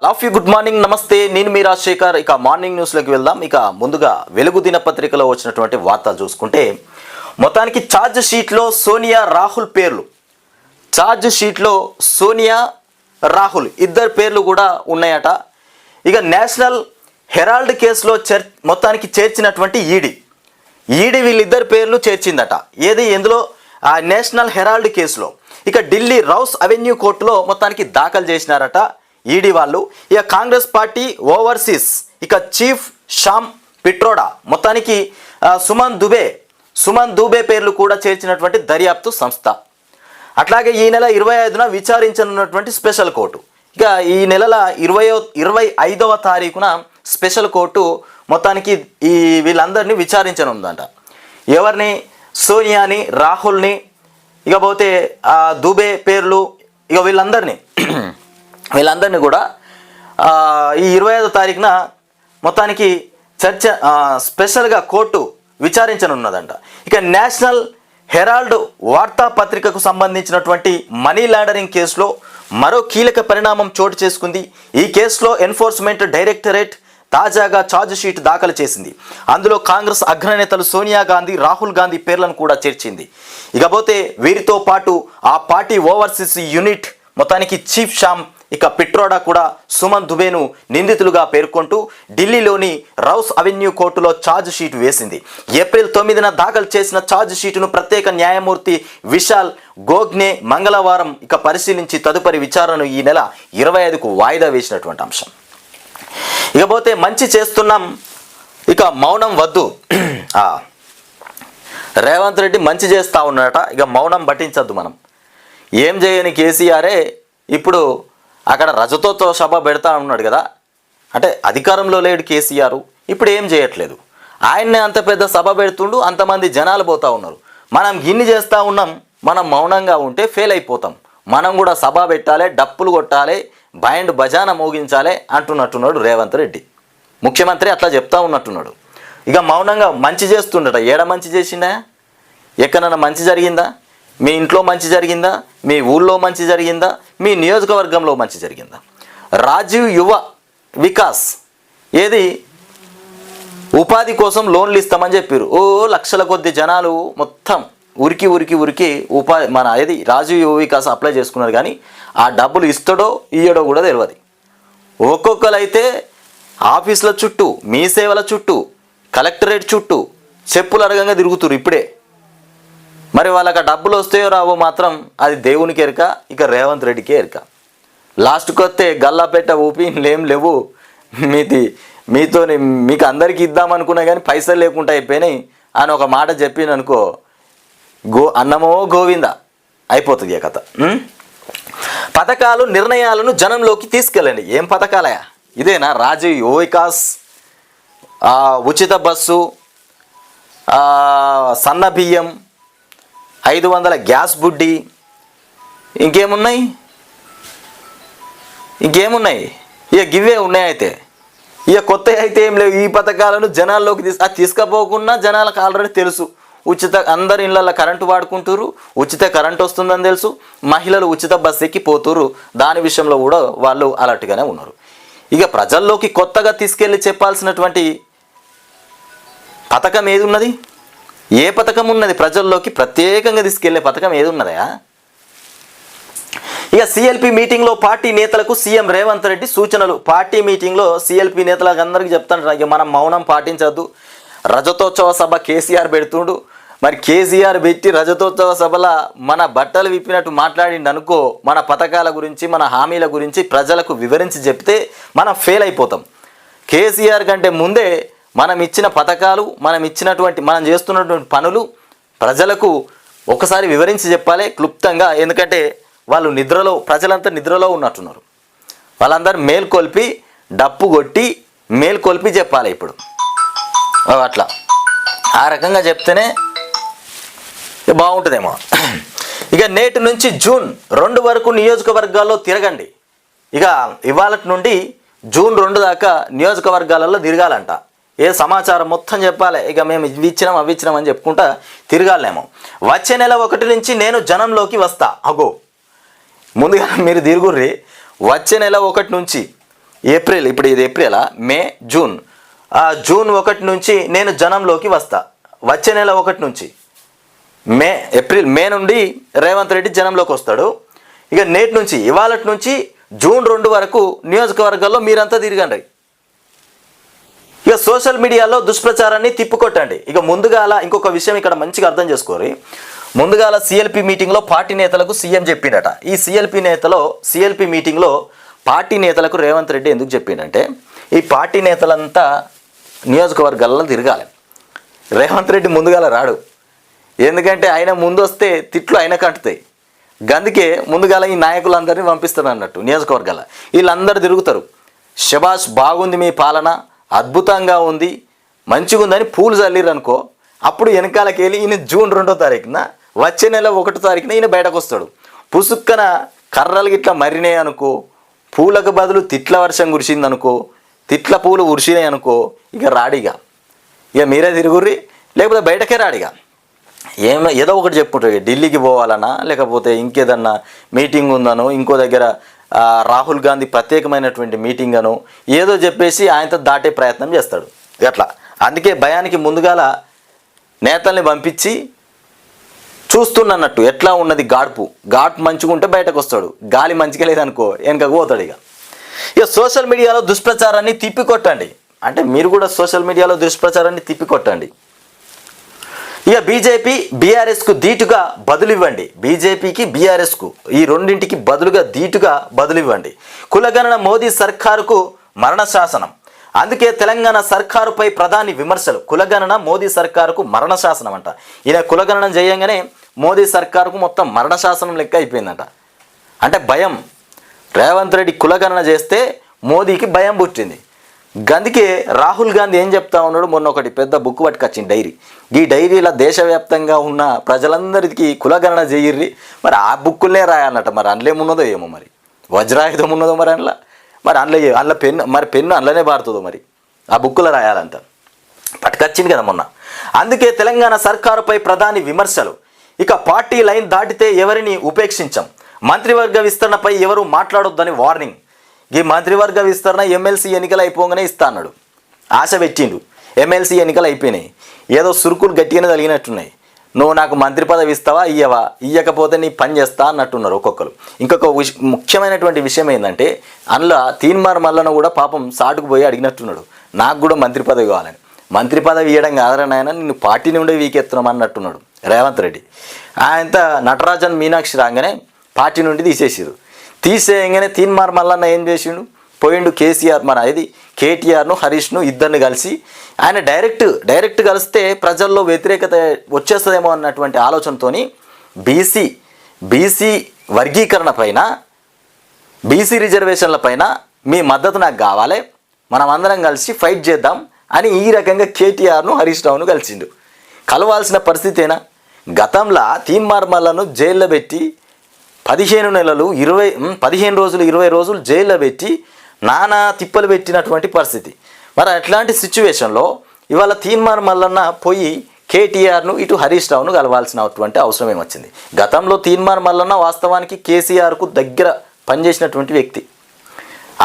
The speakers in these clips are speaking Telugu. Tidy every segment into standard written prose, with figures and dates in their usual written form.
లవ్ యూ గుడ్ మార్నింగ్ నమస్తే నేను మీ రాజశేఖర్. ఇక మార్నింగ్ న్యూస్లోకి వెళ్దాం. ఇక ముందుగా వెలుగు దినపత్రికలో వచ్చినటువంటి వార్తలు చూసుకుంటే మొత్తానికి ఛార్జ్ షీట్లో సోనియా రాహుల్ పేర్లు, ఛార్జ్ షీట్లో సోనియా రాహుల్ ఇద్దరు పేర్లు కూడా ఉన్నాయట. ఇక నేషనల్ హెరాల్డ్ కేసులో మొత్తానికి చేర్చినటువంటి ఈడీ వీళ్ళిద్దరు పేర్లు చేర్చిందట. ఎందులో ఆ నేషనల్ హెరాల్డ్ కేసులో. ఇక ఢిల్లీ రౌస్ అవెన్యూ కోర్టులో మొత్తానికి దాఖలు చేసినారట ఈడీ వాళ్ళు. ఇక కాంగ్రెస్ పార్టీ ఓవర్సీస్ ఇక చీఫ్ శ్యామ్ పిట్రోడా మొత్తానికి సుమన్ దుబే పేర్లు కూడా చేర్చినటువంటి దర్యాప్తు సంస్థ. అట్లాగే ఈ నెల 25న విచారించనున్నటువంటి స్పెషల్ కోర్టు. ఇక ఈ నెలల 25వ తారీఖున స్పెషల్ కోర్టు మొత్తానికి వీళ్ళందరినీ విచారించనుందంట. ఎవరిని? సోనియాని, రాహుల్ని, ఇక పోతే దుబే పేర్లు, ఇక వీళ్ళందరినీ కూడా ఈ 25వ తారీఖున మొత్తానికి స్పెషల్గా కోర్టు విచారించనున్నదంట. ఇక నేషనల్ హెరాల్డ్ వార్తాపత్రికకు సంబంధించినటువంటి మనీ లాండరింగ్ కేసులో మరో కీలక పరిణామం చోటు చేసుకుంది. ఈ కేసులో ఎన్ఫోర్స్మెంట్ డైరెక్టరేట్ తాజాగా ఛార్జ్ షీట్ దాఖలు చేసింది. అందులో కాంగ్రెస్ అగ్రనేతలు సోనియా గాంధీ, రాహుల్ గాంధీ పేర్లను కూడా చేర్చింది. ఇకపోతే వీరితో పాటు ఆ పార్టీ ఓవర్సీస్ యూనిట్ మొత్తానికి చీఫ్ శ్యామ్ ఇక పిట్రోడా కూడా సుమన్ దుబేను నిందితులుగా పేర్కొంటూ ఢిల్లీలోని రౌస్ అవెన్యూ కోర్టులో ఛార్జ్ షీట్ వేసింది. ఏప్రిల్ 9న దాఖలు చేసిన ఛార్జ్ షీటును ప్రత్యేక న్యాయమూర్తి విశాల్ గోగ్నే మంగళవారం ఇక పరిశీలించి తదుపరి విచారణను ఈ నెల 25కు వాయిదా వేసినటువంటి అంశం. ఇకపోతే మంచి చేస్తున్నాం, ఇక మౌనం వద్దు. రేవంత్ రెడ్డి మంచి చేస్తూ ఉన్నాడట. ఇక మౌనం పట్టించద్దు. మనం ఏం చేయని కేసీఆరే ఇప్పుడు అక్కడ రజతోత్సవ సభ పెడతా ఉన్నాడు కదా. అంటే అధికారంలో లేడు కేసీఆర్, ఇప్పుడు ఏం చేయట్లేదు. ఆయన్నే అంత పెద్ద సభ పెడుతుండు, అంతమంది జనాలు పోతూ ఉన్నారు. మనం గిన్ని చేస్తూ ఉన్నాం, మనం మౌనంగా ఉంటే ఫెయిల్ అయిపోతాం. మనం కూడా సభ పెట్టాలి, డప్పులు కొట్టాలి, బ్యాండ్ బజానా మోగించాలి అంటున్నట్టున్నాడు రేవంత్ రెడ్డి. ముఖ్యమంత్రి అట్లా చెప్తా ఉన్నట్టున్నాడు. ఇక మౌనంగా మంచి చేస్తుండట. ఏడ మంచి చేసిండా? ఎక్కడన్నా మంచి జరిగిందా? మీ ఇంట్లో మంచి జరిగిందా? మీ ఊళ్ళో మంచి జరిగిందా? మీ నియోజకవర్గంలో మంచి జరిగిందా? రాజీవ్ యువ వికాస్ ఉపాధి కోసం లోన్లు ఇస్తామని చెప్పారు. లక్షల కొద్ది జనాలు మొత్తం ఉరికి ఉపాధి రాజీవ్ యువ వికాస్ అప్లై చేసుకున్నారు. కానీ ఆ డబ్బులు ఇస్తాడో ఇయ్యడో కూడా తెలియదు. ఒక్కొక్కరైతే ఆఫీసుల చుట్టూ, మీ సేవల చుట్టూ, కలెక్టరేట్ చుట్టూ చెప్పులు అరగంగా తిరుగుతురు ఇప్పుడే. మరి వాళ్ళకి డబ్బులు వస్తాయో రావో మాత్రం అది దేవునికి ఎరక, ఇక రేవంత్ రెడ్డికే ఎరక. లాస్ట్కి వస్తే గల్లాపెట్ట ఊపి లేవు మీతో మీకు అందరికీ ఇద్దామనుకున్నా కానీ పైసలు లేకుండా అయిపోయినాయి అని ఒక మాట చెప్పిననుకో, అన్నమో గోవింద అయిపోతుంది ఆ కథ. పథకాలు, నిర్ణయాలను జనంలోకి తీసుకెళ్ళండి. ఏం పథకాలయా? ఇదేనా? రాజీవ్ యువ వికాస్, ఉచిత బస్సు, సన్న బియ్యం, 500 గ్యాస్ బుడ్డి, ఇంకేమున్నాయి? ఇక గివే ఉన్నాయి. అయితే ఇక కొత్త అయితే ఏం లేవు. ఈ పథకాలను జనాల్లోకి తీసుకపోకుండా జనాలకు ఆల్రెడీ తెలుసు. అందరు ఇళ్ళల్లో కరెంటు వాడుకుంటారు, ఉచిత కరెంటు వస్తుందని తెలుసు, మహిళలు ఉచిత బస్సు ఎక్కి పోతురు. దాని విషయంలో కూడా వాళ్ళు అలర్ట్గానే ఉన్నారు. ఇక ప్రజల్లోకి కొత్తగా తీసుకెళ్ళి చెప్పాల్సినటువంటి పథకం ఏది ఉన్నది? ఏ పథకం ఉన్నది? ప్రజల్లోకి ప్రత్యేకంగా తీసుకెళ్లే పథకం ఏది ఉన్నదా? ఇక సిఎల్పి మీటింగ్లో పార్టీ నేతలకు సీఎం రేవంత్ రెడ్డి సూచనలు. పార్టీ మీటింగ్లో సిఎల్పి నేతలకు అందరికీ చెప్తాను, ఇక మనం మౌనం పాటించద్దు. రజతోత్సవ సభ కేసీఆర్ పెడుతుండు. మరి కేసీఆర్ పెట్టి రజతోత్సవ సభలో మన బట్టలు విప్పినట్టు మాట్లాడిండు అనుకో, మన పథకాల గురించి, మన హామీల గురించి ప్రజలకు వివరించి చెప్తే మనం ఫెయిల్ అయిపోతాం. కేసీఆర్ కంటే ముందే మనం ఇచ్చిన పథకాలు, మనం చేస్తున్నటువంటి పనులు ప్రజలకు ఒకసారి వివరించి చెప్పాలి క్లుప్తంగా. ఎందుకంటే వాళ్ళు ప్రజలంతా నిద్రలో ఉన్నట్టున్నారు. వాళ్ళందరూ మేల్కొల్పి, డప్పు కొట్టి మేల్కొల్పి చెప్పాలి. ఇప్పుడు అట్లా ఆ రకంగా చెప్తేనే బాగుంటుందేమో. ఇక నేటి నుంచి జూన్ 2 వరకు నియోజకవర్గాల్లో తిరగండి. ఇక ఇవాళ నుండి జూన్ 2 దాకా నియోజకవర్గాలలో తిరగాలంట. ఏ సమాచారం మొత్తం చెప్పాలి. ఇక మేము ఇవి ఇచ్చినాం అవి ఇచ్చినాం అని చెప్పుకుంటా తిరగాలేమో. వచ్చే నెల 1 నుంచి నేను జనంలోకి వస్తా. ముందుగా మీరు తిరుగుర్రి. వచ్చే నెల 1 నుంచి ఏప్రిల్, ఇప్పుడు ఇది ఏప్రిలా, మే, జూన్. జూన్ 1 నుంచి నేను జనంలోకి వస్తా. వచ్చే నెల 1 నుంచి మే, ఏప్రిల్, మే నుండి రేవంత్ రెడ్డి జనంలోకి వస్తాడు. ఇక నేటి నుంచి, ఇవాళ నుంచి జూన్ 2 వరకు నియోజకవర్గాల్లో మీరంతా తిరగండి. ఇక సోషల్ మీడియాలో దుష్ప్రచారాన్ని తిప్పుకొట్టండి. ఇక ముందుగాల ఇంకొక విషయం ఇక్కడ మంచిగా అర్థం చేసుకోరి. ముందుగాల సిఎల్పి మీటింగ్లో పార్టీ నేతలకు సీఎం చెప్పిండట. ఈ సిఎల్పి మీటింగ్లో పార్టీ నేతలకు రేవంత్ రెడ్డి ఎందుకు చెప్పిండంటే, ఈ పార్టీ నేతలంతా నియోజకవర్గాల్లో తిరగాలి. రేవంత్ రెడ్డి ముందుగాల రాడు. ఎందుకంటే ఆయన ముందు వస్తే తిట్లు ఆయనకు అంటుతాయి. గందుకే ముందుగాల ఈ నాయకులందరినీ పంపిస్తారు అన్నట్టు నియోజకవర్గాల. వీళ్ళందరూ తిరుగుతారు. శబాష్, బాగుంది మీ పాలన, అద్భుతంగా ఉంది, మంచిగా ఉందని పూలు చల్లిరు అనుకో. అప్పుడు వెనకాలకి వెళ్ళి ఈయన జూన్ 2వ తారీఖున, వచ్చే నెల 1వ తారీఖున ఈయన బయటకు వస్తాడు. పుసుక్కన కర్రలు గిట్లా మరినాయి అనుకో, పూలకు బదులు తిట్ల వర్షం కురిసింది అనుకో, తిట్ల పూలు ఉరిసినాయి అనుకో, ఇక రాడిగా. ఇక మీరే తిరుగుర్రి, లేకపోతే బయటకే రాడిగా. ఏదో ఒకటి చెప్పుకుంటారు. ఢిల్లీకి పోవాలన్నా, లేకపోతే ఇంకేదన్నా మీటింగ్ ఉందనో, ఇంకో దగ్గర రాహుల్ గాంధీ ప్రత్యేకమైనటువంటి మీటింగ్ అను ఏదో చెప్పేసి ఆయనతో దాటే ప్రయత్నం చేస్తాడు. అట్లా అందుకే భయానికి ముందుగాల నేతల్ని పంపించి చూస్తున్నట్టు ఎట్లా ఉన్నది ఘాటు మంచిగా ఉంటే బయటకు వస్తాడు, గాలి మంచిగా లేదనుకో వెనకకు పోతాడు. ఇక సోషల్ మీడియాలో దుష్ప్రచారాన్ని తిప్పికొట్టండి. అంటే మీరు కూడా సోషల్ మీడియాలో దుష్ప్రచారాన్ని తిప్పికొట్టండి. ఇక బీజేపీ బీఆర్ఎస్కు ధీటుగా బదులివ్వండి. బీజేపీకి బీఆర్ఎస్కు ఈ రెండింటికి బదులుగా ధీటుగా బదులివ్వండి. కులగణన మోదీ సర్కారుకు మరణ శాసనం. అందుకే తెలంగాణ సర్కారుపై ప్రధాని విమర్శలు. కులగణన మోదీ సర్కారుకు మరణ శాసనం అంట. ఈయన కులగణన చేయంగానే మోదీ సర్కారుకు మొత్తం మరణ శాసనం లెక్క అయిపోయిందంట. అంటే భయం. రేవంత్ రెడ్డి కులగణన చేస్తే మోదీకి భయం పుట్టింది. గందుకే రాహుల్ గాంధీ ఏం చెప్తా ఉన్నాడు, మొన్న ఒకటి పెద్ద బుక్ పట్టుకొచ్చింది, డైరీ. ఈ డైరీలో దేశవ్యాప్తంగా ఉన్న ప్రజలందరికీ కులగణన చేయర్రి. మరి ఆ బుక్కులనే రాయాలన్నట. మరి అందులో ఏమున్నదో ఏమో, మరి వజ్రాయుధం ఉన్నదో మరి అందులో, మరి అందులో పెన్ను అందులోనే పారుతుందో, మరి ఆ బుక్కులో రాయాలంట. పట్టుకొచ్చింది కదా మొన్న. అందుకే తెలంగాణ సర్కారుపై ప్రధాని విమర్శలు. ఇక పార్టీ లైన్ దాటితే ఎవరిని ఉపేక్షించం. మంత్రివర్గ విస్తరణపై ఎవరు మాట్లాడొద్దని వార్నింగ్. ఈ మంత్రివర్గ విస్తరణ ఎమ్మెల్సీ ఎన్నికలు అయిపోగానే ఇస్తా అన్నాడు. ఆశ పెట్టిండు. ఎమ్మెల్సీ ఎన్నికలు అయిపోయినాయి. ఏదో సురుకులు గట్టిగానే తగినట్టున్నాయి. నువ్వు నాకు మంత్రి పదవి ఇస్తావా, ఇయ్యవా, ఇయ్యకపోతే నీ పని చేస్తా అన్నట్టున్నారు ఒక్కొక్కరు. ఇంకొక ముఖ్యమైనటువంటి విషయం ఏంటంటే, అందులో తీన్మార్ మల్లన కూడా పాపం సాటుకు పోయి అడిగినట్టున్నాడు, నాకు కూడా మంత్రి పదవి కావాలని. మంత్రి పదవి ఇవ్వడం కాదరని ఆయన, నిన్ను పార్టీ నుండే వీకెత్తున్నాం అన్నట్టున్నాడు రేవంత్ రెడ్డి. ఆయనంతా నటరాజన్ మీనాక్షి రాగానే పార్టీ నుండి తీసేసారు. తీసేయగానే తీన్మార్ మల్లన్న ఏం చేసిండు, పోయిండు కేసీఆర్ కేటీఆర్ను హరీష్ను ఇద్దరిని కలిసి ఆయన డైరెక్ట్ కలిస్తే ప్రజల్లో వ్యతిరేకత వచ్చేస్తుందేమో అన్నటువంటి ఆలోచనతో బీసీ వర్గీకరణ పైన, బీసీ రిజర్వేషన్ల పైన మీ మద్దతు నాకు కావాలి, మనం అందరం కలిసి ఫైట్ చేద్దాం అని ఈ రకంగా కేటీఆర్ను హరీష్ రావును కలిసిండు. కలవాల్సిన పరిస్థితేనా? గతంలో తీన్మార్ మల్లను జైల్లో పెట్టి 15 రోజులు 20 రోజులు జైల్లో పెట్టి నానా తిప్పలు పెట్టినటువంటి పరిస్థితి. మరి అట్లాంటి సిచ్యువేషన్లో ఇవాళ తీన్మార్ మల్లన్న పోయి కేటీఆర్ను ఇటు హరీష్ రావును కలవాల్సినటువంటి అవసరం ఏమొచ్చింది? గతంలో తీన్మార్ మల్లన్న వాస్తవానికి కేసీఆర్కు దగ్గర పనిచేసినటువంటి వ్యక్తి.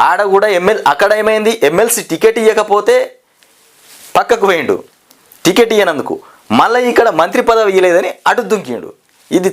ఆడ కూడా అక్కడ ఏమైంది, ఎమ్మెల్సీ టికెట్ ఇవ్వకపోతే పక్కకు పోయిండు, టికెట్ ఇవ్వనందుకు. మళ్ళీ ఇక్కడ మంత్రి పదవి ఇవ్వలేదని అటు దుంకిండు. ఇది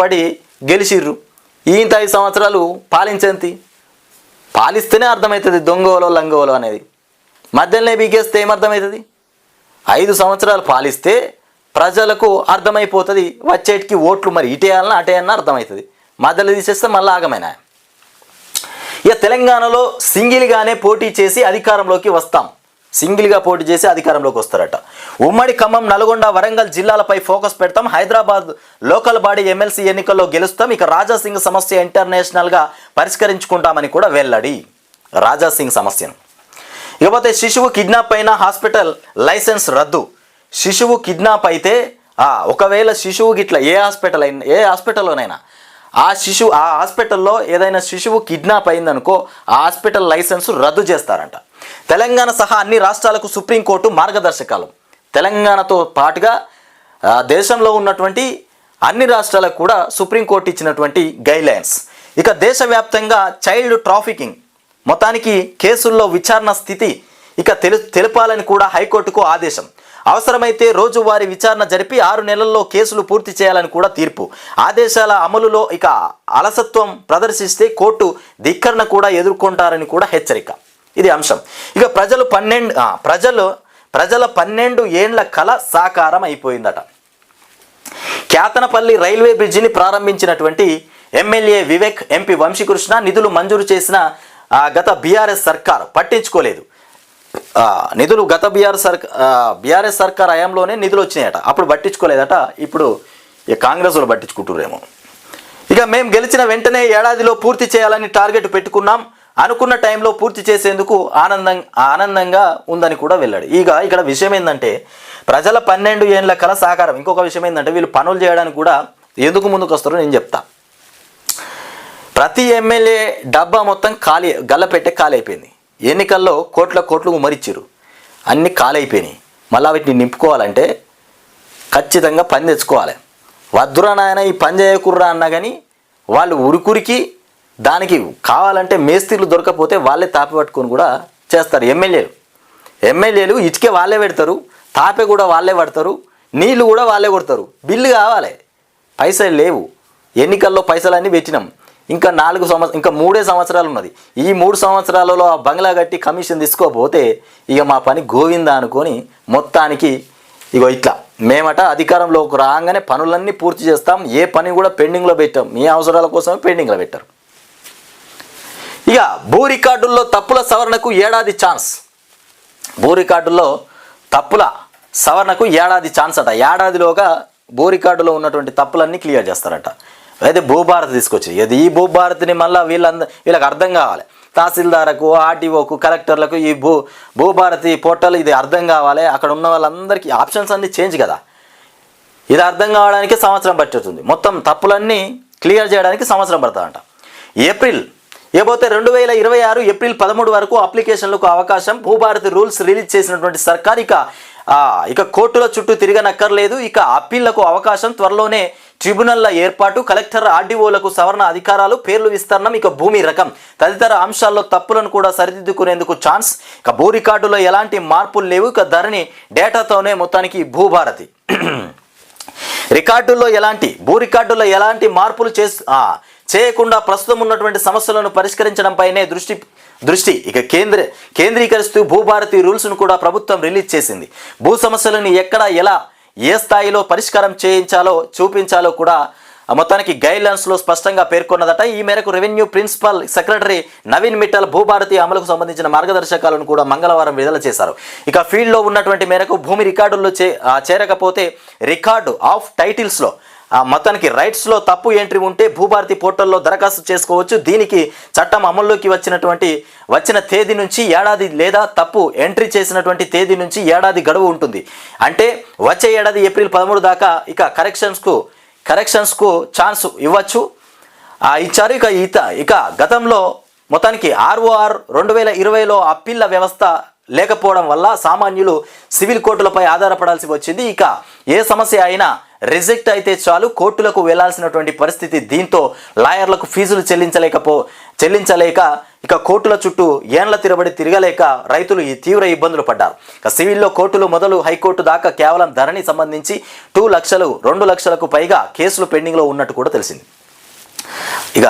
కష్టపడి గెలిచిర్రు. ఈయంత 5 సంవత్సరాలు పాలించేంతి, పాలిస్తేనే అర్థమవుతుంది దొంగోలో లంగోలో అనేది. మధ్యలోనే బీకేస్తే ఏమర్థమవుతుంది? 5 సంవత్సరాలు పాలిస్తే ప్రజలకు అర్థమైపోతుంది, వచ్చేటికి ఓట్లు మరి ఇటేయాలన్నా అటేయాలన్నా అర్థమవుతుంది. మధ్యలో తీసేస్తే మళ్ళీ ఆగమైన. ఇక తెలంగాణలో సింగిల్గానే పోటీ చేసి అధికారంలోకి వస్తాం, సింగిల్గా పోటీ చేసి అధికారంలోకి వస్తారట. ఉమ్మడి ఖమ్మం, నల్గొండ, వరంగల్ జిల్లాలపై ఫోకస్ పెడతాం, హైదరాబాద్ లోకల్ బాడీ ఎమ్మెల్సీ ఎన్నికల్లో గెలుస్తాం, ఇక రాజాసింగ్ సమస్య ఇంటర్నేషనల్గా పరిష్కరించుకుంటామని కూడా వెల్లడి. రాజాసింగ్ సమస్యను. ఇకపోతే శిశువు కిడ్నాప్ అయిన హాస్పిటల్ లైసెన్స్ రద్దు. శిశువు కిడ్నాప్ అయితే ఒకవేళ శిశువు గిట్ల ఏ హాస్పిటల్లోనైనా ఆ హాస్పిటల్లో ఏదైనా శిశువు కిడ్నాప్ అయిందనుకో ఆ హాస్పిటల్ లైసెన్స్ రద్దు చేస్తారంట. తెలంగాణ సహా అన్ని రాష్ట్రాలకు సుప్రీంకోర్టు మార్గదర్శకాలు. తెలంగాణతో పాటుగా దేశంలో ఉన్నటువంటి అన్ని రాష్ట్రాలకు కూడా సుప్రీంకోర్టు ఇచ్చినటువంటి గైడ్లైన్స్. ఇక దేశవ్యాప్తంగా చైల్డ్ ట్రాఫికింగ్ మొత్తానికి కేసుల్లో విచారణ స్థితి ఇక తెలపాలని కూడా హైకోర్టుకు ఆదేశం. అవసరమైతే రోజువారీ విచారణ జరిపి 6 నెలల్లో కేసులు పూర్తి చేయాలని కూడా తీర్పు. ఆదేశాల అమలులో ఇక అలసత్వం ప్రదర్శిస్తే కోర్టు ధిక్కరణ కూడా ఎదుర్కొంటారని కూడా హెచ్చరిక. ఇది అంశం. ఇక ప్రజల 12 ఏండ్ల కల సాకారం అయిపోయిందట. క్యాతనపల్లి రైల్వే బ్రిడ్జిని ప్రారంభించినటువంటి ఎమ్మెల్యే వివేక్, ఎంపీ వంశీకృష్ణ నిధులు మంజూరు చేసిన గత బీఆర్ఎస్ సర్కార్ పట్టించుకోలేదు. నిధులు గత బీఆర్ఎస్ సర్కార్ హయాంలోనే నిధులు వచ్చినాయట, అప్పుడు పట్టించుకోలేదట. ఇప్పుడు కాంగ్రెస్ వాళ్ళు పట్టించుకుంటుర్రేమో. ఇక మేము గెలిచిన వెంటనే ఏడాదిలో పూర్తి చేయాలని టార్గెట్ పెట్టుకున్నాం, అనుకున్న టైంలో పూర్తి చేసేందుకు ఆనందంగా ఉందని కూడా వెళ్ళాడు. ఇక్కడ విషయం ఏంటంటే ప్రజల 12 ఏండ్ల కల సాకారం. ఇంకొక విషయం ఏంటంటే వీళ్ళు పనులు చేయడానికి కూడా ఎందుకు ముందుకు వస్తారో నేను చెప్తా. ప్రతి ఎమ్మెల్యే డబ్బా మొత్తం గల్లపెట్టే ఖాళీ అయిపోయింది. ఎన్నికల్లో కోట్లు మరిచ్చిరు, అన్నీ ఖాళీ అయిపోయినాయి. మళ్ళీ వీటిని నింపుకోవాలంటే ఖచ్చితంగా పని తెచ్చుకోవాలి. వద్దురా నాయన ఈ పని చేయకుర్రా అన్నా కానీ వాళ్ళు ఉరికురికి దానికి కావాలంటే మేస్త్రీలు దొరకపోతే వాళ్ళే తాపి పట్టుకొని కూడా చేస్తారు. ఎమ్మెల్యేలు ఇటుకే వాళ్ళే పెడతారు, తాపే కూడా వాళ్ళే పడతారు, నీళ్లు కూడా వాళ్ళే కొడతారు. బిల్లు కావాలి, పైసలు లేవు. ఎన్నికల్లో పైసలన్నీ పెట్టినాం, ఇంకా 3 సంవత్సరాలు ఉన్నది. ఈ 3 సంవత్సరాలలో ఆ బంగ్లా కట్టి కమిషన్ తీసుకోకపోతే ఇక మా పని గోవిందా అనుకొని మొత్తానికి ఇట్లా మేమట అధికారంలోకి రాగానే పనులన్నీ పూర్తి చేస్తాం, ఏ పని కూడా పెండింగ్లో పెట్టాం, మీ అవసరాల కోసమే పెండింగ్లో పెట్టారు. ఇక భూ రికార్డుల్లో తప్పుల సవరణకు ఏడాది ఛాన్స్. భూ రికార్డుల్లో తప్పుల సవరణకు ఏడాది ఛాన్స్ అట. ఏడాదిలోగా భూ రికార్డులో ఉన్నటువంటి తప్పులన్నీ క్లియర్ చేస్తారట. అయితే భూభారతి తీసుకొచ్చి ఈ భూభారతిని మళ్ళీ వీళ్ళకి అర్థం కావాలి. తహసీల్దార్కు, ఆర్టీఓకు, కలెక్టర్లకు ఈ భూభారతి పోర్టల్ ఇది అర్థం కావాలి. అక్కడ ఉన్న వాళ్ళందరికీ ఆప్షన్స్ అన్నీ చేంజ్ కదా, ఇది అర్థం కావడానికి సంవత్సరం పట్టుతుంది. మొత్తం తప్పులన్నీ క్లియర్ చేయడానికి సంవత్సరం పడుతుందంట. ఏప్రిల్ 2026 ఏప్రిల్ 13 వరకు అప్లికేషన్లకు అవకాశం. భూభారతి రూల్స్ రిలీజ్ చేసినటువంటి సర్కార్ ఇక కోర్టుల చుట్టూ తిరగనక్కర్లేదు. ఇక అప్పీళ్లకు అవకాశం. త్వరలోనే ట్రిబ్యునల్ల ఏర్పాటు. కలెక్టర్, ఆర్డీఓలకు సవరణ అధికారాలు, పేర్లు విస్తరణం, ఇక భూమి రకం తదితర అంశాల్లో తప్పులను కూడా సరిదిద్దుకునేందుకు ఛాన్స్. ఇక భూ రికార్డులో ఎలాంటి మార్పులు లేవు. ఇక ధరణి డేటాతోనే మొత్తానికి భూభారతి భూ రికార్డుల్లో ఎలాంటి మార్పులు చేయకుండా ప్రస్తుతం ఉన్నటువంటి సమస్యలను పరిష్కరించడంపైనే దృష్టి ఇక కేంద్రీకరిస్తూ భూభారతి రూల్స్ను కూడా ప్రభుత్వం రిలీజ్ చేసింది. భూ సమస్యలను ఎక్కడ, ఎలా, ఏ స్థాయిలో పరిష్కారం చూపించాలో కూడా మొత్తానికి గైడ్లైన్స్లో స్పష్టంగా పేర్కొన్నదట. ఈ మేరకు revenue principal secretary Naveen Mittal Bhubharati అమలుకు సంబంధించిన మార్గదర్శకాలను కూడా మంగళవారం విడుదల చేశారు. ఇక ఫీల్డ్లో ఉన్నటువంటి మేరకు భూమి రికార్డుల్లో చేరకపోతే రికార్డు ఆఫ్ టైటిల్స్లో మొత్తానికి రైట్స్లో తప్పు ఎంట్రీ ఉంటే భూభారతి పోర్టల్లో దరఖాస్తు చేసుకోవచ్చు. దీనికి చట్టం అమల్లోకి వచ్చిన తేదీ నుంచి ఏడాది లేదా తప్పు ఎంట్రీ చేసినటువంటి తేదీ నుంచి ఏడాది గడువు ఉంటుంది. అంటే వచ్చే ఏడాది ఏప్రిల్ 13 దాకా ఇక కరెక్షన్స్కు ఛాన్స్ ఇచ్చారు. ఇక గతంలో మొత్తానికి ROR 2020లో అప్పీళ్ల వ్యవస్థ లేకపోవడం వల్ల సామాన్యులు సివిల్ కోర్టులపై ఆధారపడాల్సి వచ్చింది. ఇక ఏ సమస్య అయినా రిజెక్ట్ అయితే చాలు కోర్టులకు వెళ్లాల్సినటువంటి పరిస్థితి. దీంతో లాయర్లకు ఫీజులు చెల్లించలేక ఇక కోర్టుల చుట్టూ ఏండ్ల తిరబడి తిరగలేక రైతులు ఈ తీవ్ర ఇబ్బందులు పడ్డారు. ఇక సివిల్లో కోర్టులు మొదలు హైకోర్టు దాకా కేవలం ధరణి సంబంధించి 2 లక్షలు 2 లక్షలకు పైగా కేసులు పెండింగ్లో ఉన్నట్టు కూడా తెలిసింది. ఇక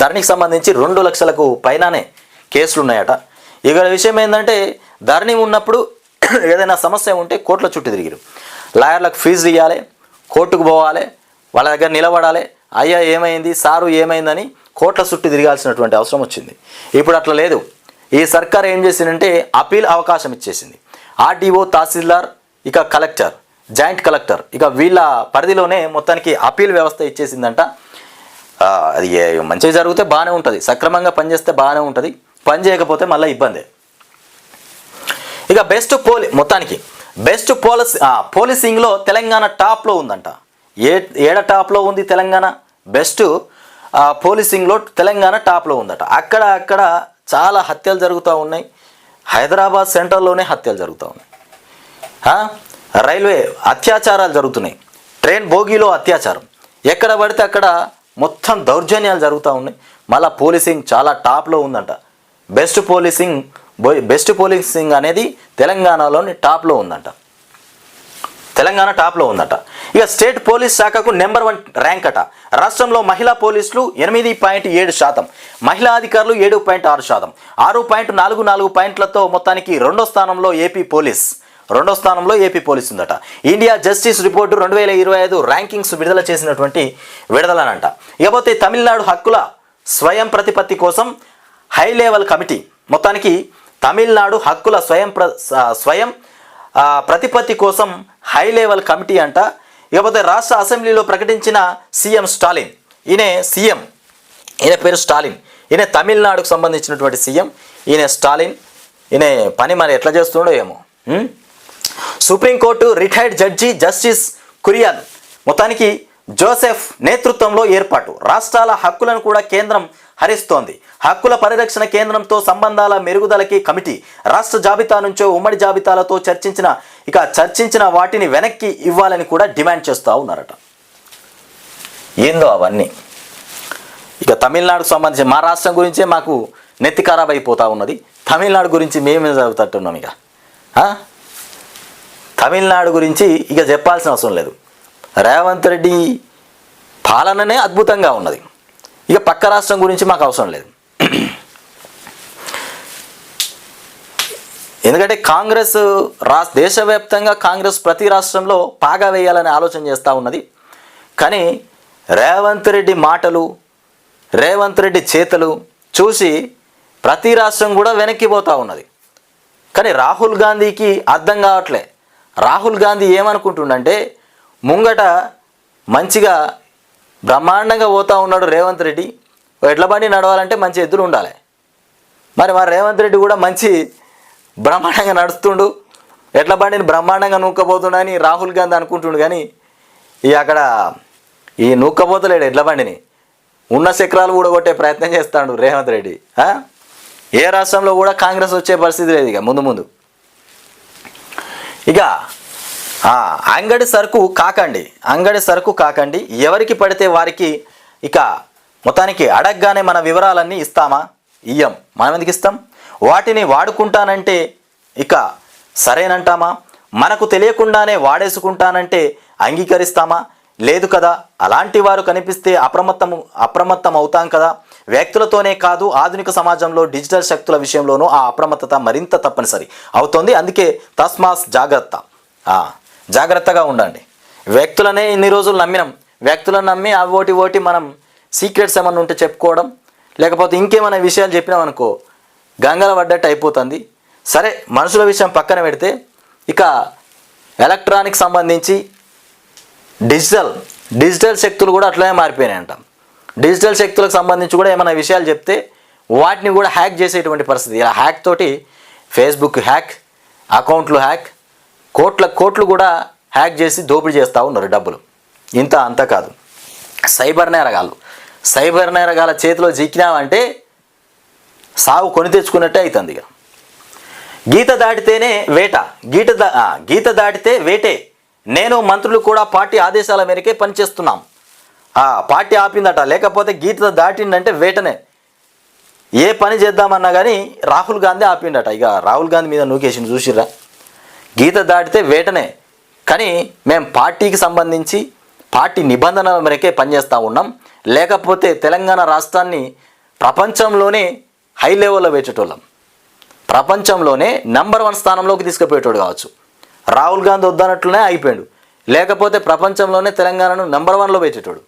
ధరణికి సంబంధించి 2 లక్షలకు పైననే కేసులు ఉన్నాయట. ఇక విషయం ఏంటంటే ధరణి ఉన్నప్పుడు ఏదైనా సమస్య ఉంటే కోర్టుల చుట్టూ తిరిగిరు, లాయర్లకు ఫీజు ఇవ్వాలి, కోర్టుకు పోవాలి, వాళ్ళ దగ్గర నిలబడాలి, అయ్యా ఏమైంది, సారు ఏమైందని కోర్టుల చుట్టూ తిరగాల్సినటువంటి అవసరం వచ్చింది. ఇప్పుడు అట్లా లేదు. ఈ సర్కార్ ఏం చేసిందంటే అపీల్ అవకాశం ఇచ్చేసింది. ఆర్డీఓ, తహసీల్దార్, ఇక కలెక్టర్, జాయింట్ కలెక్టర్, ఇక వీళ్ళ పరిధిలోనే మొత్తానికి అపీల్ వ్యవస్థ ఇచ్చేసిందంట. అది మంచిగా జరిగితే బాగానే ఉంటుంది, సక్రమంగా పనిచేస్తే బాగానే ఉంటుంది, పని చేయకపోతే మళ్ళీ ఇబ్బందే. ఇక మొత్తానికి బెస్ట్ పోలీసింగ్లో తెలంగాణ టాప్లో ఉందంట. ఏడ టాప్లో ఉంది తెలంగాణ? బెస్ట్ పోలీసింగ్లో తెలంగాణ టాప్లో ఉందట. అక్కడ చాలా హత్యలు జరుగుతూ ఉన్నాయి. హైదరాబాద్ సెంట్రల్లోనే హత్యలు జరుగుతూ ఉన్నాయి. రైల్వే అత్యాచారాలు జరుగుతున్నాయి, ట్రైన్ బోగీలో అత్యాచారం, ఎక్కడ పడితే అక్కడ మొత్తం దౌర్జన్యాలు జరుగుతూ ఉన్నాయి. మళ్ళీ పోలీసింగ్ చాలా టాప్లో ఉందంట. బెస్ట్ పోలీసింగ్ అనేది తెలంగాణలోని టాప్లో ఉందంట. తెలంగాణ టాప్లో ఉందట. ఇక స్టేట్ పోలీస్ శాఖకు నెంబర్ 1 ర్యాంక్ అట. రాష్ట్రంలో మహిళా పోలీసులు 8.7%, మహిళా అధికారులు 7.6%, 6.44 పాయింట్లతో మొత్తానికి రెండో స్థానంలో ఏపీ పోలీస్ ఉందట. ఇండియా జస్టిస్ రిపోర్టు 2025 ర్యాంకింగ్స్ విడుదలనంట. ఇకపోతే తమిళనాడు హక్కుల స్వయం ప్రతిపత్తి కోసం హై లెవెల్ కమిటీ, మొత్తానికి తమిళనాడు హక్కుల స్వయం ప్రతిపత్తి కోసం హై లెవెల్ కమిటీ అంట. ఇకపోతే రాష్ట్ర అసెంబ్లీలో ప్రకటించిన సీఎం స్టాలిన్, ఈయన పేరు స్టాలిన్, ఈయన తమిళనాడుకు సంబంధించినటువంటి సీఎం, ఈయన స్టాలిన్. ఈయన పని మరి ఎట్లా చేస్తుండో ఏమో. Supreme court retired judge justice Kurian, మొత్తానికి జోసెఫ్ నేతృత్వంలో ఏర్పాటు. రాష్ట్రాల హక్కులను కూడా కేంద్రం హరిస్తోంది. హక్కుల పరిరక్షణ కేంద్రంతో సంబంధాల మెరుగుదలకి కమిటీ. రాష్ట్ర జాబితా నుంచో ఉమ్మడి జాబితాలతో చర్చించిన వాటిని వెనక్కి ఇవ్వాలని కూడా డిమాండ్ చేస్తూ ఉన్నారట. ఏందో అవన్నీ. ఇక తమిళనాడుకు సంబంధించి మా రాష్ట్రం గురించే మాకు నెత్తి ఖరాబ్ అయిపోతూ ఉన్నది. తమిళనాడు గురించి మేమే చదువుతట్టున్నాం. ఇక తమిళనాడు గురించి ఇక చెప్పాల్సిన అవసరం లేదు. రేవంత్ రెడ్డి పాలననే అద్భుతంగా ఉన్నది. ఇక పక్క రాష్ట్రం గురించి మాకు అవసరం లేదు. ఎందుకంటే కాంగ్రెస్ దేశవ్యాప్తంగా కాంగ్రెస్ ప్రతి రాష్ట్రంలో పాగా వేయాలని ఆలోచన చేస్తూ ఉన్నది. కానీ రేవంత్ రెడ్డి మాటలు, రేవంత్ రెడ్డి చేతలు చూసి ప్రతి రాష్ట్రం కూడా వెనక్కిపోతూ ఉన్నది. కానీ రాహుల్ గాంధీకి అర్థం కావట్లే. రాహుల్ గాంధీ ఏమనుకుంటుండంటే ముంగట మంచిగా బ్రహ్మాండంగా పోతూ ఉన్నాడు రేవంత్ రెడ్డి, ఎడ్ల బండి నడవాలంటే మంచి ఎద్దులు ఉండాలి. మరి రేవంత్ రెడ్డి కూడా మంచి బ్రహ్మాండంగా నడుస్తుండు, ఎడ్ల బండిని బ్రహ్మాండంగా నూక్కపోతుండని రాహుల్ గాంధీ అనుకుంటుండు. కానీ అక్కడ ఈ నూక్కపోతలేడు ఎడ్ల బండిని, ఉన్న చక్రాలు కూడా కొట్టే ప్రయత్నం చేస్తాడు రేవంత్ రెడ్డి. ఏ రాష్ట్రంలో కూడా కాంగ్రెస్ వచ్చే పరిస్థితి లేదు ఇక ముందు. ఇక అంగడి సరుకు కాకండి, ఎవరికి పడితే వారికి ఇక మొత్తానికి అడగగానే మన వివరాలన్నీ ఇస్తామా? ఇయ్యం. మనం ఎందుకు ఇస్తాం? వాటిని వాడుకుంటానంటే ఇక సరేనంటామా? మనకు తెలియకుండానే వాడేసుకుంటానంటే అంగీకరిస్తామా? లేదు కదా. అలాంటి వారు కనిపిస్తే అప్రమత్తం అవుతాం కదా. వ్యక్తులతోనే కాదు, ఆధునిక సమాజంలో డిజిటల్ శక్తుల విషయంలోనూ ఆ అప్రమత్తత మరింత తప్పనిసరి అవుతోంది. అందుకే తస్మాత్ జాగ్రత్తగా ఉండండి. వ్యక్తులనే ఇన్ని రోజులు నమ్మినాం. వ్యక్తులను నమ్మి ఓటి మనం సీక్రెట్స్ ఏమన్నా ఉంటే చెప్పుకోవడం, లేకపోతే ఇంకేమైనా విషయాలు చెప్పినాం అనుకో గంగల పడ్డట్టు అయిపోతుంది. సరే, మనుషుల విషయం పక్కన పెడితే ఇక ఎలక్ట్రానిక్ సంబంధించి డిజిటల్ శక్తులు కూడా అట్లనే మారిపోయినాయంట. డిజిటల్ శక్తులకు సంబంధించి కూడా ఏమైనా విషయాలు చెప్తే వాటిని కూడా హ్యాక్ చేసేటువంటి పరిస్థితి. ఇలా హ్యాక్ తోటి ఫేస్బుక్ హ్యాక్, అకౌంట్లు హ్యాక్, కోట్లు కూడా హ్యాక్ చేసి దోపిడీ చేస్తూ ఉన్నారు డబ్బులు. అంతా కాదు, సైబర్ నేరగాళ్ళ చేతిలో చిక్కినామంటే సావు కొని తెచ్చుకున్నట్టే అవుతుంది. ఇక గీత దాటితే వేటే. నేను మంత్రులు కూడా పార్టీ ఆదేశాల మేరకే పనిచేస్తున్నాం. పార్టీ ఆపిందట, లేకపోతే గీత దాటిందంటే వేటనే. ఏ పని చేద్దామన్నా కానీ రాహుల్ గాంధీ ఆపిండట. ఇక రాహుల్ గాంధీ మీద నూకేసింది చూసిర్రా, గీత దాటితే వేటనే. కానీ మేము పార్టీకి సంబంధించి పార్టీ నిబంధనల మేరకే పనిచేస్తూ ఉన్నాం, లేకపోతే తెలంగాణ రాష్ట్రాన్ని ప్రపంచంలోనే హై లెవెల్లో పెట్టేటోళ్ళం, ప్రపంచంలోనే నంబర్ 1 స్థానంలోకి తీసుకుపోయేటోడు కావచ్చు. రాహుల్ గాంధీ వద్దన్నట్లునే అయిపోయాడు, లేకపోతే ప్రపంచంలోనే తెలంగాణను నంబర్ 1లో పెట్టేటోడు.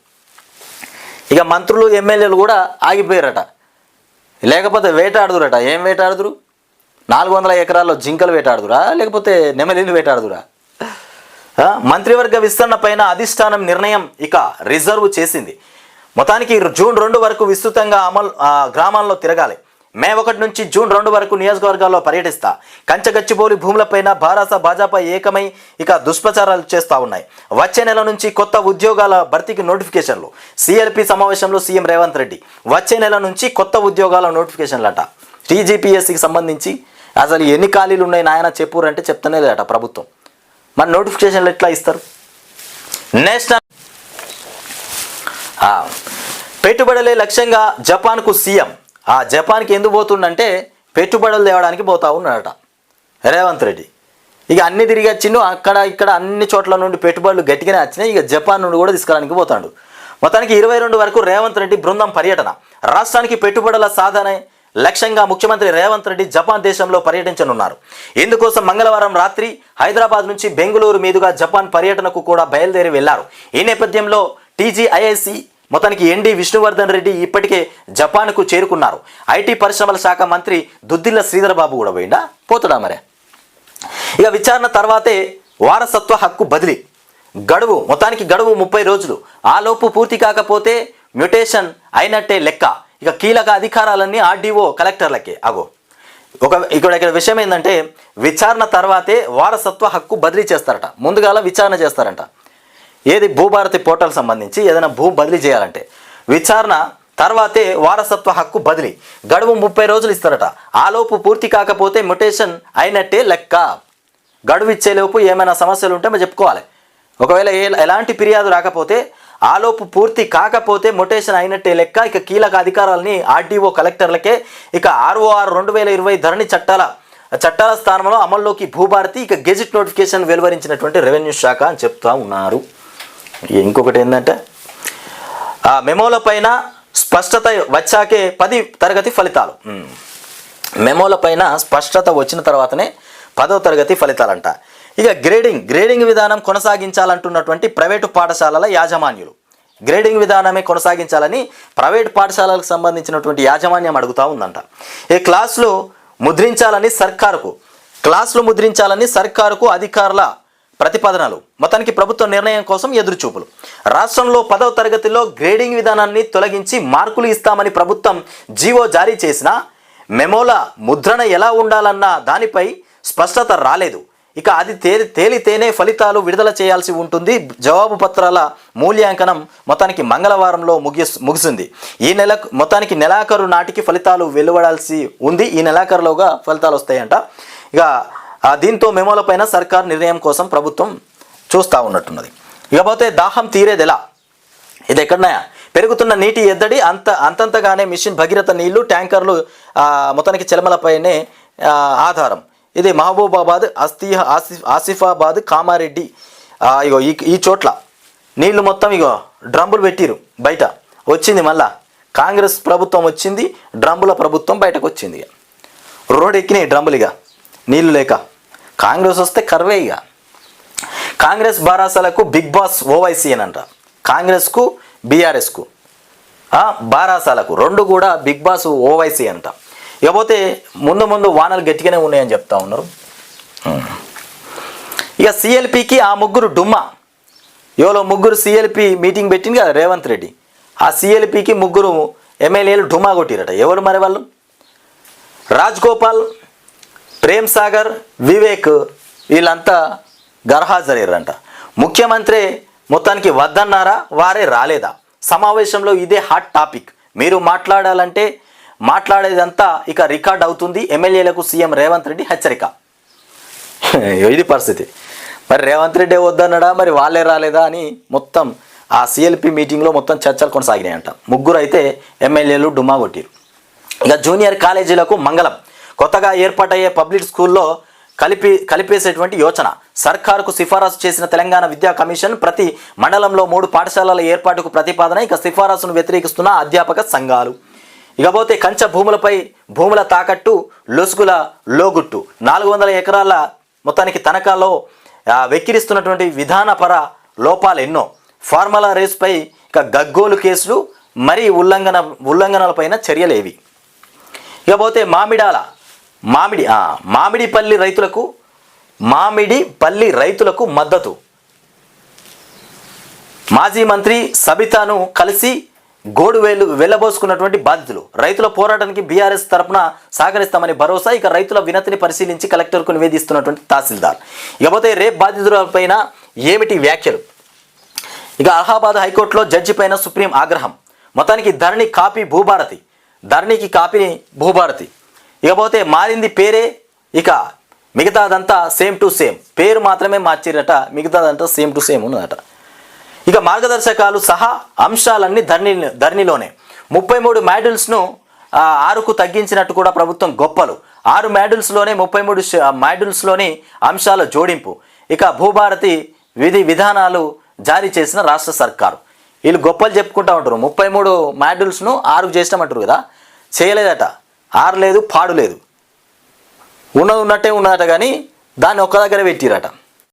ఇక మంత్రులు ఎమ్మెల్యేలు కూడా ఆగిపోయారట, లేకపోతే వేటాడుదురట. ఏం వేటాడుదురు? 400 ఎకరాల్లో జింకలు వేటాడుదురా, లేకపోతే నెమలిని వేటాడుదురా? మంత్రివర్గ విస్తరణ పైన అధిష్టానం నిర్ణయం ఇక రిజర్వ్ చేసింది. మొత్తానికి జూన్ 2 వరకు విస్తృతంగా గ్రామాల్లో తిరగాలి. మే 1 నుంచి జూన్ 2 వరకు నియోజకవర్గాల్లో పర్యటిస్తా. కంచగచ్చిబౌలి భూములపైన భారాస భాజపా ఏకమై ఇక దుష్ప్రచారాలు చేస్తూ ఉన్నాయి. వచ్చే నెల నుంచి కొత్త ఉద్యోగాల భర్తీకి నోటిఫికేషన్లు. సిఎల్పి సమావేశంలో సీఎం రేవంత్ రెడ్డి వచ్చే నెల నుంచి కొత్త ఉద్యోగాల నోటిఫికేషన్లట. టీజీపీఎస్సికి సంబంధించి అసలు ఎన్ని ఖాళీలు ఉన్నాయి నాయన చెప్పురంటే చెప్తానే లేదట ప్రభుత్వం. మరి నోటిఫికేషన్లు ఎట్లా ఇస్తారు? నేషనల్ పెట్టుబడులే లక్ష్యంగా జపాన్కు సీఎం. ఆ జపాన్కి ఎందుకు పోతుండంటే పెట్టుబడులు తేవడానికి పోతా ఉన్నాడట రేవంత్ రెడ్డి. ఇక అన్ని తిరిగి వచ్చిండు, అక్కడ ఇక్కడ అన్ని చోట్ల నుండి పెట్టుబడులు గట్టిగానే వచ్చినాయి. ఇక జపాన్ నుండి కూడా తీసుకురావడానికి పోతాడు. మొత్తానికి 22 వరకు రేవంత్ రెడ్డి బృందం పర్యటన. రాష్ట్రానికి పెట్టుబడుల సాధన లక్ష్యంగా ముఖ్యమంత్రి రేవంత్ రెడ్డి జపాన్ దేశంలో పర్యటించనున్నారు. ఇందుకోసం మంగళవారం రాత్రి హైదరాబాద్ నుంచి బెంగళూరు మీదుగా జపాన్ పర్యటనకు కూడా బయలుదేరి వెళ్లారు. ఈ నేపథ్యంలో టీజీఐఐసి మొత్తానికి ఎండి విష్ణువర్ధన్ రెడ్డి ఇప్పటికే జపాన్కు చేరుకున్నారు. ఐటీ పరిశ్రమల శాఖ మంత్రి దుద్దిల్ల శ్రీధర్ బాబు కూడా పోతాడా మరే? ఇక విచారణ తర్వాతే వారసత్వ హక్కు బదిలీ గడువు. మొత్తానికి గడువు 30 రోజులు. ఆలోపు పూర్తి కాకపోతే మ్యూటేషన్ అయినట్టే లెక్క. ఇక కీలక అధికారాలన్నీ ఆర్డీఓ కలెక్టర్లకే. ఇక్కడ విషయం ఏంటంటే విచారణ తర్వాతే వారసత్వ హక్కు బదిలీ చేస్తారట. ముందుగాల విచారణ చేస్తారంట. ఏది భూభారతి పోర్టల్ సంబంధించి ఏదైనా భూ బదిలీ చేయాలంటే విచారణ తర్వాతే వారసత్వ హక్కు బదిలీ. గడువు 30 రోజులు ఇస్తారట. ఆలోపు పూర్తి కాకపోతే మ్యూటేషన్ అయినట్టే లెక్క. గడువు ఇచ్చేలోపు ఏమైనా సమస్యలు ఉంటే మనం చెప్పుకోవాలి. ఒకవేళ ఎలాంటి ఫిర్యాదు రాకపోతే ఆలోపు పూర్తి కాకపోతే మ్యూటేషన్ అయినట్టే లెక్క. ఇక కీలక అధికారాలని ఆర్డీఓ కలెక్టర్లకే. ఇక ఆర్ఓఆర్ 2020 ధరణి చట్టాల స్థానంలో అమల్లోకి భూభారతి. ఇక గెజిట్ నోటిఫికేషన్ వెలువరించినటువంటి రెవెన్యూ శాఖ అని చెప్తా ఉన్నారు. ఇంకొకటి ఏంటంటే మెమోల పైన స్పష్టత వచ్చాకే 10వ తరగతి ఫలితాలు. మెమోల పైన స్పష్టత వచ్చిన తర్వాతనే 10వ తరగతి ఫలితాలంట. ఇక గ్రేడింగ్ విధానం కొనసాగించాలంటున్నటువంటి ప్రైవేటు పాఠశాలల యాజమాన్యులు. గ్రేడింగ్ విధానమే కొనసాగించాలని ప్రైవేటు పాఠశాలలకు సంబంధించినటువంటి యాజమాన్యం అడుగుతూ ఉందంట. ఈ క్లాసులు ముద్రించాలని సర్కారుకు అధికారుల ప్రతిపాదనలు. మొత్తానికి ప్రభుత్వ నిర్ణయం కోసం ఎదురుచూపులు. రాష్ట్రంలో 10వ తరగతిలో గ్రేడింగ్ విధానాన్ని తొలగించి మార్కులు ఇస్తామని ప్రభుత్వం జీవో జారీ చేసినా మెమోల ముద్రణ ఎలా ఉండాలన్న దానిపై స్పష్టత రాలేదు. ఇక అది తేలితేనే ఫలితాలు విడుదల చేయాల్సి ఉంటుంది. జవాబు పత్రాల మూల్యాంకనం మొత్తానికి మంగళవారంలో ముగిసింది. ఈ మొత్తానికి నెలాఖరు నాటికి ఫలితాలు వెలువడాల్సి ఉంది. ఈ నెలాఖరులోగా ఫలితాలు వస్తాయంట. ఇక దీంతో మెమోల పైన సర్కార్ నిర్ణయం కోసం ప్రభుత్వం చూస్తూ ఉన్నట్టున్నది. ఇకపోతే దాహం తీరేదెలా? ఇది ఎక్కడన్నాయా? పెరుగుతున్న నీటి ఎద్దడి అంతంతగానే మిషన్ భగీరథ నీళ్లు ట్యాంకర్లు మొత్తానికి చెలమలపైనే ఆధారం. ఇది మహబూబాబాద్, ఆసిఫాబాద్, కామారెడ్డి ఈ చోట్ల నీళ్లు మొత్తం డ్రమ్ములు పెట్టిరు బయట. వచ్చింది మళ్ళా కాంగ్రెస్ ప్రభుత్వం వచ్చింది, డ్రమ్ముల ప్రభుత్వం బయటకు వచ్చింది. రోడ్ ఎక్కినాయి డ్రమ్ములు నీళ్లు లేక. కాంగ్రెస్ వస్తే కర్వే. కాంగ్రెస్ బారాసాలకు బిగ్ బాస్ ఓవైసీ అని అంట. కాంగ్రెస్కు బీఆర్ఎస్కు బారాసాలకు 2 కూడా బిగ్ బాస్ ఓవైసీ అంట. ఇకపోతే ముందు వానలు గట్టిగానే ఉన్నాయని చెప్తా ఉన్నారు. ఇక సిఎల్పికి ఆ ముగ్గురు డుమ్మా. ఎవరో ముగ్గురు సిఎల్పి మీటింగ్ పెట్టింది కదా రేవంత్ రెడ్డి. ఆ సిఎల్పికి ముగ్గురు ఎమ్మెల్యేలు డుమ్మా కొట్టిరట. ఎవరు మరి వాళ్ళు? రాజ్గోపాల్, ప్రేమ్ సాగర్, వివేక్ వీళ్ళంతా గర్హాజరయ్యారంట. ముఖ్యమంత్రి మొత్తానికి వద్దన్నారా, వారే రాలేదా? సమావేశంలో ఇదే హాట్ టాపిక్. మీరు మాట్లాడాలంటే మాట్లాడేదంతా ఇక రికార్డ్ అవుతుంది. ఎమ్మెల్యేలకు సీఎం రేవంత్ రెడ్డి హెచ్చరిక. ఇది పరిస్థితి. మరి రేవంత్ రెడ్డి వద్దన్నాడా, మరి వాళ్ళే రాలేదా అని మొత్తం ఆ సిఎల్పి మీటింగ్లో మొత్తం చర్చలు కొనసాగినాయంట. ముగ్గురు అయితే ఎమ్మెల్యేలు డుమ్మా కొట్టిరు. ఇక జూనియర్ కాలేజీలకు మంగళం. కొత్తగా ఏర్పాటయ్యే పబ్లిక్ స్కూల్లో కలిపేసేటువంటి యోచన. సర్కారుకు సిఫారసు చేసిన తెలంగాణ విద్యా కమిషన్ ప్రతి మండలంలో 3 పాఠశాలల ఏర్పాటుకు ప్రతిపాదన. ఇక సిఫారసును వ్యతిరేకిస్తున్న అధ్యాపక సంఘాలు. ఇకపోతే కంచ భూముల తాకట్టు లొసుగుల లోగుట్టు. 400 ఎకరాల మొత్తానికి తనఖాలో వెక్కిరిస్తున్నటువంటి విధానపర లోపాలు ఎన్నో. ఫార్ములా రేసుపై ఇక గగ్గోలు కేసులు, మరి ఉల్లంఘనలపైన చర్యలేవి. ఇకపోతే మామిడిపల్లి రైతులకు మద్దతు. మాజీ మంత్రి సబితాను కలిసి గోడు వెళ్ళబోసుకున్నటువంటి బాధితులు. రైతుల పోరాటానికి బీఆర్ఎస్ తరపున సహకరిస్తామని భరోసా. ఇక రైతుల వినతిని పరిశీలించి కలెక్టర్కు నివేదిస్తున్నటువంటి తహసీల్దార్. ఇకపోతే రేప్ బాధితులపైన ఏమిటి వ్యాఖ్యలు. ఇక అలహాబాద్ హైకోర్టులో జడ్జి పైన సుప్రీం ఆగ్రహం. మొత్తానికి ధరణికి కాపీ భూభారతి. ఇకపోతే మారింది పేరే, ఇక మిగతాదంతా సేమ్ టు సేమ్. పేరు మాత్రమే మార్చిరట, మిగతాదంతా సేమ్ టు సేమ్ ఉన్నదట. ఇక మార్గదర్శకాలు సహా అంశాలన్నీ ధరణిలోనే. 33 మాడ్యూల్స్ను 6కు తగ్గించినట్టు కూడా ప్రభుత్వం గొప్పలు. 6 మాడ్యూల్స్లోనే 33 మాడ్యూల్స్లోని అంశాల జోడింపు. ఇక భూభారతి విధానాలు జారీ చేసిన రాష్ట్ర సర్కారు. వీళ్ళు గొప్పలు చెప్పుకుంటూ ఉంటారు. 33 మాడ్యూల్స్ను 6కు చేసినామంటారు కదా, చేయలేదట. 6 లేదు, పాడు లేదు, ఉన్నట్టే ఉన్నదట, కానీ దాన్ని ఒక్క దగ్గర పెట్టిరట.